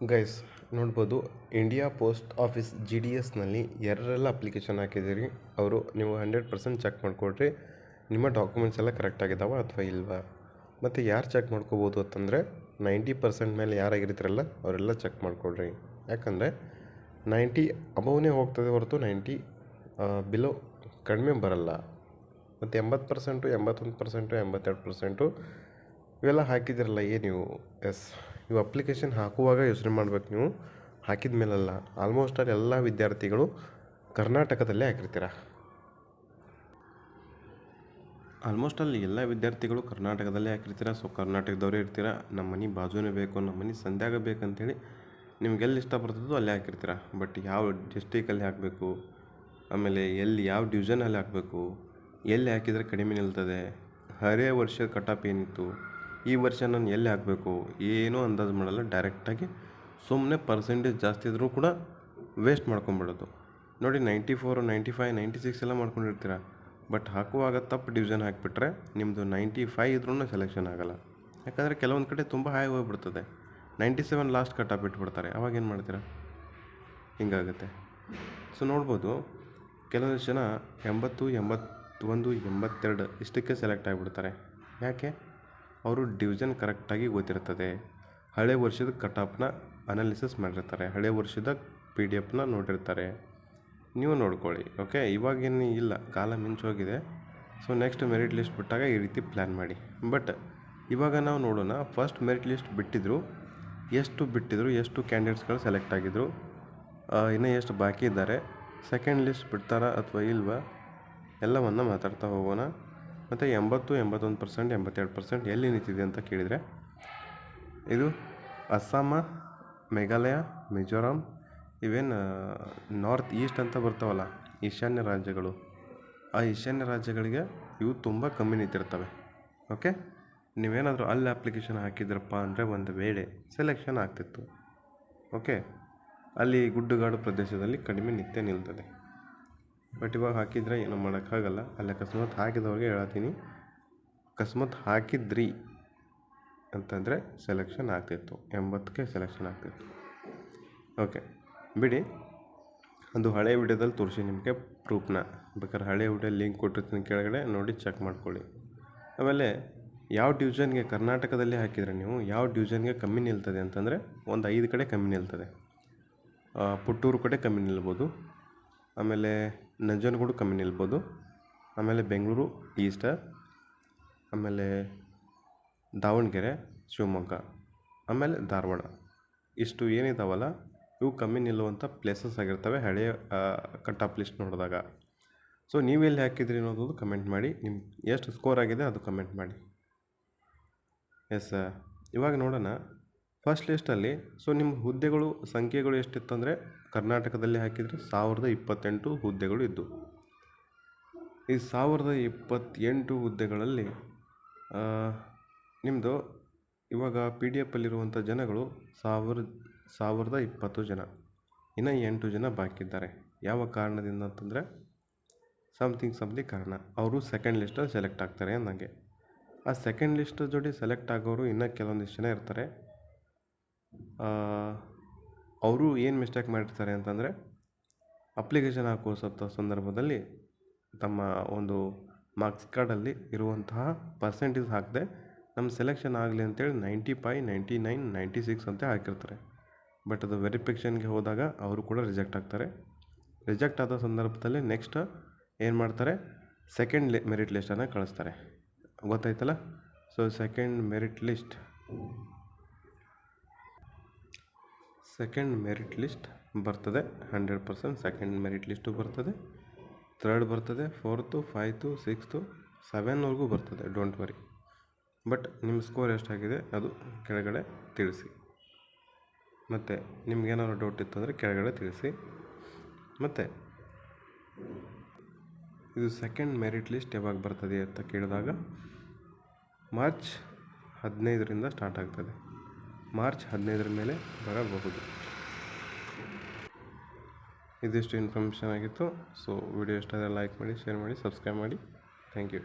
Guys ನೋಡ್ಬೋದು, India post office GDSನಲ್ಲಿ ಯಾರೆಲ್ಲ application ಹಾಕಿದ್ದೀರಿ ಅವರು ನೀವು 100% ಚೆಕ್ ಮಾಡಿಕೊಡ್ರಿ. ನಿಮ್ಮ ಡಾಕ್ಯುಮೆಂಟ್ಸ್ ಎಲ್ಲ ಕರೆಕ್ಟ್ ಆಗಿದ್ದಾವ ಅಥವಾ ಇಲ್ವಾ. ಮತ್ತು ಯಾರು ಚೆಕ್ ಮಾಡ್ಕೋಬೋದು ಅಂತಂದರೆ 90% ಮೇಲೆ ಯಾರಾಗಿರ್ತೀರಲ್ಲ ಅವರೆಲ್ಲ ಚೆಕ್ ಮಾಡಿಕೊಡ್ರಿ. ಯಾಕಂದರೆ 90 ಅಬೌವ್ನೇ ಹೋಗ್ತದೆ ಹೊರತು 90 ಬಿಲೋ ಕಡಿಮೆ ಬರಲ್ಲ. ಮತ್ತು 80%, 81%, 82% ಇವೆಲ್ಲ ಹಾಕಿದಿರಲ್ಲ ನೀವು. ಇವು ಅಪ್ಲಿಕೇಶನ್ ಹಾಕುವಾಗ ಯೋಚನೆ ಮಾಡ್ಬೇಕು ನೀವು, ಹಾಕಿದ ಮೇಲಲ್ಲ. ಆಲ್ಮೋಸ್ಟ್ ಅಲ್ಲಿ ಎಲ್ಲ ವಿದ್ಯಾರ್ಥಿಗಳು ಕರ್ನಾಟಕದಲ್ಲೇ ಹಾಕಿರ್ತೀರ. ಕರ್ನಾಟಕದಲ್ಲೇ ಹಾಕಿರ್ತೀರ. ಸೊ ಕರ್ನಾಟಕದವರೇ ಇರ್ತೀರ. ನಮ್ಮ ಮನೆ ಬಾಜುನೇ ಬೇಕು, ನಮ್ಮ ಮನೆ ಸಂಧ್ಯಾಗ ಬೇಕಂತೇಳಿ ನಿಮ್ಗೆ ಎಲ್ಲಿ ಇಷ್ಟ ಬರ್ತದೋ ಅಲ್ಲೇ ಹಾಕಿರ್ತೀರ. ಬಟ್ ಯಾವ ಡಿಸ್ಟಿಕಲ್ಲಿ ಹಾಕಬೇಕು, ಆಮೇಲೆ ಎಲ್ಲಿ ಯಾವ ಡಿವಿಷನಲ್ಲಿ ಹಾಕಬೇಕು, ಎಲ್ಲಿ ಹಾಕಿದರೆ ಕಡಿಮೆ ನಿಲ್ತದೆ, ಹರೇ ವರ್ಷದ ಕಟಾಪ್ ಏನಿತ್ತು, ಈ ವರ್ಷ ನಾನು ಎಲ್ಲಿ ಹಾಕಬೇಕು, ಏನೂ ಅಂದಾಜು ಮಾಡಲ್ಲ. ಡೈರೆಕ್ಟಾಗಿ ಸುಮ್ಮನೆ ಪರ್ಸೆಂಟೇಜ್ ಜಾಸ್ತಿ ಇದ್ರೂ ಕೂಡ ವೇಸ್ಟ್ ಮಾಡ್ಕೊಂಬಿಡೋದು. ನೋಡಿ 94, 95, 96 ಎಲ್ಲ ಮಾಡ್ಕೊಂಡಿರ್ತೀರ. ಬಟ್ ಹಾಕುವಾಗ ತಪ್ಪು ಡಿವಿಷನ್ ಹಾಕಿಬಿಟ್ರೆ ನಿಮ್ಮದು 95 ಇದ್ರೂ ಸೆಲೆಕ್ಷನ್ ಆಗೋಲ್ಲ. ಯಾಕಂದರೆ ಕೆಲವೊಂದು ಕಡೆ ತುಂಬ ಹೈ ಹೋಗಿಬಿಡ್ತದೆ. 97 ಲಾಸ್ಟ್ ಕಟಾಪ್ ಇಟ್ಬಿಡ್ತಾರೆ. ಅವಾಗ ಏನು ಮಾಡ್ತೀರಾ? ಹಿಂಗಾಗುತ್ತೆ. ಸೊ ನೋಡ್ಬೋದು, ಕೆಲವೊಂದು ಜನ 80, 81, 82 ಇಷ್ಟಕ್ಕೆ ಸೆಲೆಕ್ಟ್ ಆಗಿಬಿಡ್ತಾರೆ. ಯಾಕೆ? ಅವರು ಡಿವಿಷನ್ ಕರೆಕ್ಟಾಗಿ ಗೊತ್ತಿರ್ತದೆ. ಹಳೆ ವರ್ಷದ ಕಟಾಪ್ನ ಅನಾಲಿಸಿಸ್ ಮಾಡಿರ್ತಾರೆ, ಹಳೆ ವರ್ಷದ PDF ನೋಡಿರ್ತಾರೆ. ನೀವು ನೋಡ್ಕೊಳ್ಳಿ. ಓಕೆ, ಇವಾಗೇನು ಇಲ್ಲ, ಕಾಲ ಮಿಂಚೋಗಿದೆ. ಸೊ ನೆಕ್ಸ್ಟ್ ಮೆರಿಟ್ ಲಿಸ್ಟ್ ಬಿಟ್ಟಾಗ ಈ ರೀತಿ ಪ್ಲ್ಯಾನ್ ಮಾಡಿ. ಬಟ್ ಇವಾಗ ನಾವು ನೋಡೋಣ, ಫಸ್ಟ್ ಮೆರಿಟ್ ಲಿಸ್ಟ್ ಬಿಟ್ಟಿದ್ರು, ಎಷ್ಟು ಕ್ಯಾಂಡಿಡೇಟ್ಸ್ಗಳು ಸೆಲೆಕ್ಟ್ ಆಗಿದ್ರು, ಇನ್ನೂ ಎಷ್ಟು ಬಾಕಿ ಇದ್ದಾರೆ, ಸೆಕೆಂಡ್ ಲಿಸ್ಟ್ ಬಿಡ್ತಾರಾ ಅಥವಾ ಇಲ್ವಾ, ಎಲ್ಲವನ್ನು ಮಾತಾಡ್ತಾ ಹೋಗೋಣ. ಮತ್ತು 80, 81%, 82% ಎಲ್ಲಿ ನಿಂತಿದೆ ಅಂತ ಕೇಳಿದರೆ, ಇದು ಅಸ್ಸಾಮ, ಮೇಘಾಲಯ, ಮಿಜೋರಾಂ, ಇವೇನು ನಾರ್ತ್ ಈಸ್ಟ್ ಅಂತ ಬರ್ತಾವಲ್ಲ ಈಶಾನ್ಯ ರಾಜ್ಯಗಳು, ಆ ಈಶಾನ್ಯ ರಾಜ್ಯಗಳಿಗೆ ಇವು ತುಂಬ ಕಮ್ಮಿ ನಿಂತಿರ್ತವೆ. ಓಕೆ, ನೀವೇನಾದರೂ ಅಲ್ಲಿ ಅಪ್ಲಿಕೇಶನ್ ಹಾಕಿದ್ರಪ್ಪ ಅಂದರೆ ಒಂದು ವೇಳೆ ಸೆಲೆಕ್ಷನ್ ಆಗ್ತಿತ್ತು. ಓಕೆ, ಅಲ್ಲಿ ಗುಡ್ಡಗಾಡು ಪ್ರದೇಶದಲ್ಲಿ ಕಡಿಮೆ ನಿಲ್ತದೆ. ಬಟ್ ಇವಾಗ ಹಾಕಿದರೆ ಏನೂ ಮಾಡೋಕ್ಕಾಗಲ್ಲ. ಅಲ್ಲಿ ಅಕಸ್ಮಾತ್ ಹಾಕಿದವ್ರಿಗೆ ಹೇಳತ್ತೀನಿ, ಅಕಸ್ಮಾತ್ ಹಾಕಿದ್ರಿ ಅಂತಂದರೆ ಸೆಲೆಕ್ಷನ್ ಆಗ್ತಿತ್ತು, 80ಕ್ಕೆ ಸೆಲೆಕ್ಷನ್ ಆಗ್ತಿತ್ತು. ಓಕೆ ಬಿಡಿ, ಅದು ಹಳೆ ವಿಡಿಯೋದಲ್ಲಿ ತೋರಿಸಿ ನಿಮಗೆ ಪ್ರೂಫ್ನ. ಬೇಕಾದ್ರೆ ಹಳೆ ವಿಡಿಯೋ ಲಿಂಕ್ ಕೊಟ್ಟಿರ್ತೀನಿ ಕೆಳಗಡೆ, ನೋಡಿ ಚೆಕ್ ಮಾಡ್ಕೊಳ್ಳಿ. ಆಮೇಲೆ ಯಾವ ಡಿವಿಷನ್ಗೆ ಕರ್ನಾಟಕದಲ್ಲಿ ಹಾಕಿದರೆ ನೀವು ಯಾವ ಡಿವಿಷನ್ಗೆ ಕಮ್ಮಿ ನಿಲ್ತದೆ ಅಂತಂದರೆ, ಒಂದು 5 ಕಡೆ ಕಮ್ಮಿ ನಿಲ್ತದೆ. ಪುತ್ತೂರು ಕಡೆ ಕಮ್ಮಿ ನಿಲ್ಬೋದು, ಆಮೇಲೆ ನಂಜನಗೂಡು ಕಮ್ಮಿ ನಿಲ್ಬೋದು, ಆಮೇಲೆ ಬೆಂಗಳೂರು ಈಸ್ಟ್, ಆಮೇಲೆ ದಾವಣಗೆರೆ, ಶಿವಮೊಗ್ಗ, ಆಮೇಲೆ ಧಾರವಾಡ. ಇಷ್ಟು ಏನಿದಾವಲ್ಲ ಇವು ಕಮ್ಮಿ ನಿಲ್ಲುವಂಥ ಪ್ಲೇಸಸ್ ಆಗಿರ್ತವೆ ಹಳೆಯ ಕಟಾಪ್ ಲಿಸ್ಟ್ ನೋಡಿದಾಗ. ಸೊ ನೀವೆಲ್ಲಿ ಹಾಕಿದ್ರಿ ಅನ್ನೋದು ಕಮೆಂಟ್ ಮಾಡಿ. ನಿಮ್ಗೆ ಎಷ್ಟು ಸ್ಕೋರ್ ಆಗಿದೆ ಅದು ಕಮೆಂಟ್ ಮಾಡಿ. ಇವಾಗ ನೋಡೋಣ ಫಸ್ಟ್ ಲಿಸ್ಟಲ್ಲಿ. ಸೊ ನಿಮ್ಮ ಹುದ್ದೆಗಳು ಸಂಖ್ಯೆಗಳು ಎಷ್ಟಿತ್ತು ಅಂದರೆ, ಕರ್ನಾಟಕದಲ್ಲಿ ಹಾಕಿದರೆ 1028 ಹುದ್ದೆಗಳು ಇದ್ದು. ಈ 1028 ಹುದ್ದೆಗಳಲ್ಲಿ ನಿಮ್ಮದು ಇವಾಗ PDF ಜನಗಳು 1020 ಜನ, ಇನ್ನು 8 ಜನ ಬಾಕಿ ಇದ್ದಾರೆ. ಯಾವ ಕಾರಣದಿಂದ ಅಂತಂದರೆ ಸಮಥಿಂಗ್ ಕಾರಣ ಅವರು ಸೆಕೆಂಡ್ ಲಿಸ್ಟಲ್ಲಿ ಸೆಲೆಕ್ಟ್ ಆಗ್ತಾರೆ ಅಂದಂಗೆ. ಆ ಸೆಕೆಂಡ್ ಲಿಸ್ಟ್ ಜೋಡಿ ಸೆಲೆಕ್ಟ್ ಆಗೋರು ಇನ್ನೂ ಕೆಲವೊಂದಿಷ್ಟು ಜನ ಇರ್ತಾರೆ. ಅವರು ಏನು ಮಿಸ್ಟೇಕ್ ಮಾಡಿರ್ತಾರೆ ಅಂತಂದರೆ, ಅಪ್ಲಿಕೇಶನ್ ಹಾಕುವ ಸಂದರ್ಭದಲ್ಲಿ ತಮ್ಮ ಒಂದು ಮಾರ್ಕ್ಸ್ ಕಾರ್ಡಲ್ಲಿ ಇರುವಂತಹ ಪರ್ಸೆಂಟೇಜ್ ಹಾಕದೆ ನಮ್ಮ ಸೆಲೆಕ್ಷನ್ ಆಗಲಿ ಅಂತೇಳಿ 95, 99, 96 ಅಂತ ಹಾಕಿರ್ತಾರೆ. ಬಟ್ ಅದು ವೆರಿಫಿಕೇಷನ್ಗೆ ಹೋದಾಗ ಅವರು ಕೂಡ ರಿಜೆಕ್ಟ್ ಆಗ್ತಾರೆ. ರಿಜೆಕ್ಟ್ ಆದ ಸಂದರ್ಭದಲ್ಲಿ ನೆಕ್ಸ್ಟ್ ಏನು ಮಾಡ್ತಾರೆ, ಸೆಕೆಂಡ್ ಮೆರಿಟ್ ಲಿಸ್ಟನ್ನು ಕಳಿಸ್ತಾರೆ. ಗೊತ್ತಾಯ್ತಲ್ಲ. ಸೊ ಸೆಕೆಂಡ್ ಮೆರಿಟ್ ಲಿಸ್ಟ್ ಬರ್ತದೆ 100%. ಸೆಕೆಂಡ್ ಮೆರಿಟ್ ಲಿಸ್ಟು ಬರ್ತದೆ, ಥರ್ಡ್ ಬರ್ತದೆ, 4th, 5th, 6th, 7ವರೆಗೂ ಬರ್ತದೆ. Don't worry. ಬಟ್ ನಿಮ್ಮ ಸ್ಕೋರ್ ಎಷ್ಟಾಗಿದೆ ಅದು ಕೆಳಗಡೆ ತಿಳಿಸಿ. ಮತ್ತು ನಿಮ್ಗೇನಾದ್ರು ಡೌಟ್ ಇತ್ತಂದರೆ ಕೆಳಗಡೆ ತಿಳಿಸಿ. ಮತ್ತು ಇದು ಸೆಕೆಂಡ್ ಮೆರಿಟ್ ಲಿಸ್ಟ್ ಯಾವಾಗ ಬರ್ತದೆ ಅಂತ ಕೇಳಿದಾಗ ಮಾರ್ಚ್ 15ರಿಂದ ಸ್ಟಾರ್ಟ್ ಆಗ್ತದೆ. ಮಾರ್ಚ್ 15ರ ಮೇಲೆ ಬರಬಹುದು. ಇದಿಷ್ಟು ಇನ್ಫಾರ್ಮೇಷನ್ ಆಗಿತ್ತು. ಸೊ ವಿಡಿಯೋ ಇಷ್ಟ ಆದರೆ ಲೈಕ್ ಮಾಡಿ, ಶೇರ್ ಮಾಡಿ, ಸಬ್ಸ್ಕ್ರೈಬ್ ಮಾಡಿ. Thank you.